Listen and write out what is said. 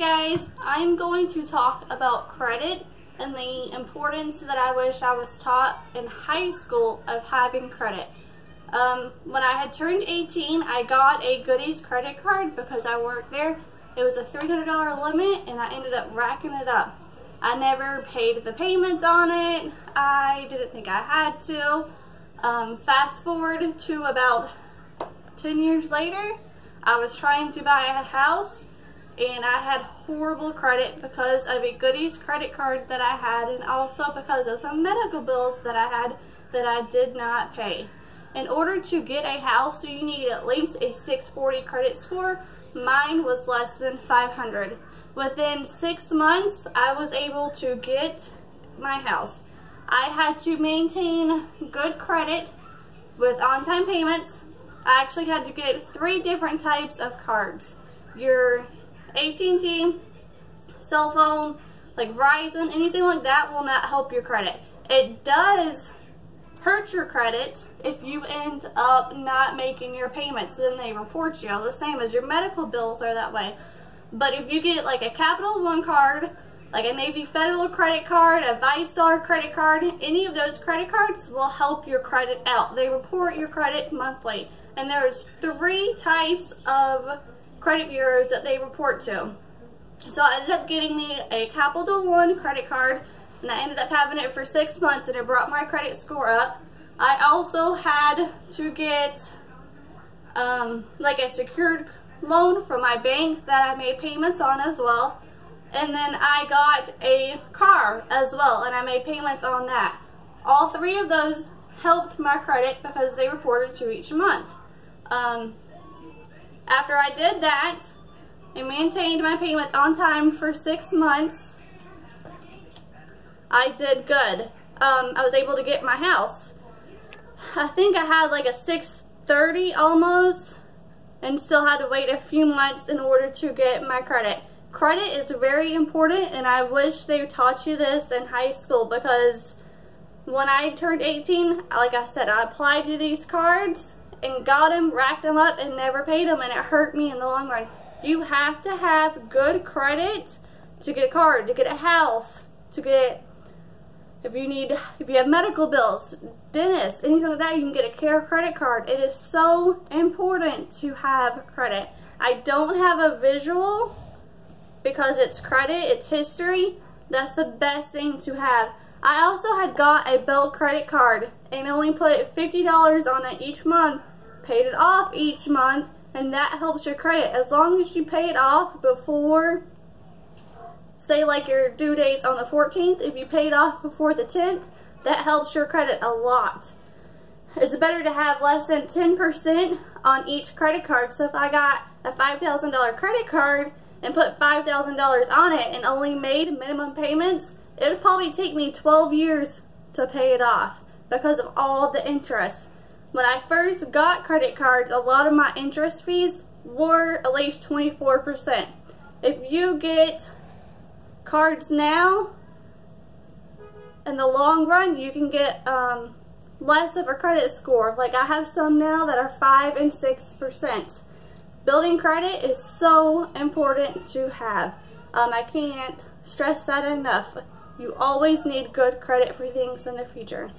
guys, I'm going to talk about credit and the importance that I wish I was taught in high school of having credit. When I had turned 18, I got a Goodies credit card because I worked there. It was a $300 limit and I ended up racking it up. I never paid the payments on it. I didn't think I had to. Fast forward to about 10 years later, I was trying to buy a house and I had horrible credit because of a Goodies credit card that I had, and also because of some medical bills that I had that I did not pay. In order to get a house, you need at least a 640 credit score. Mine was less than 500. Within 6 months, I was able to get my house. I had to maintain good credit with on-time payments. I actually had to get 3 different types of cards. Your AT&T, cell phone, like Verizon, anything like that will not help your credit. It does hurt your credit if you end up not making your payments. Then they report you, the same as your medical bills are that way. But if you get like a Capital One card, like a Navy Federal credit card, a VyStar credit card, any of those credit cards will help your credit out. They report your credit monthly. And there's 3 types of credit bureaus that they report to. So I ended up getting me a Capital One credit card, and I ended up having it for 6 months, and it brought my credit score up. I also had to get like a secured loan from my bank that I made payments on as well. And then I got a car as well, and I made payments on that. All 3 of those helped my credit because they reported to each month. After I did that and maintained my payments on time for 6 months, I did good. I was able to get my house. I think I had like a 630 almost, and still had to wait a few months in order to get my credit. Credit is very important, and I wish they taught you this in high school, because when I turned 18, like I said, I applied to these cards and got them, racked them up, and never paid them, and it hurt me in the long run. You have to have good credit to get a card, to get a house, to get, if you have medical bills, dentists, anything like that, you can get a Care credit card. It is so important to have credit. I don't have a visual because it's credit, it's history. That's the best thing to have. I also had got a Bell credit card and only put $50 on it each month, paid it off each month, and that helps your credit. As long as you pay it off before, say like your due date's on the 14th, if you pay it off before the 10th, that helps your credit a lot. It's better to have less than 10% on each credit card. So if I got a $5,000 credit card and put $5,000 on it and only made minimum payments, it would probably take me 12 years to pay it off because of all the interest. When I first got credit cards, a lot of my interest fees were at least 24%. If you get cards now, in the long run, you can get less of a credit score. Like I have some now that are 5 and 6%. Building credit is so important to have. I can't stress that enough. You always need good credit for things in the future.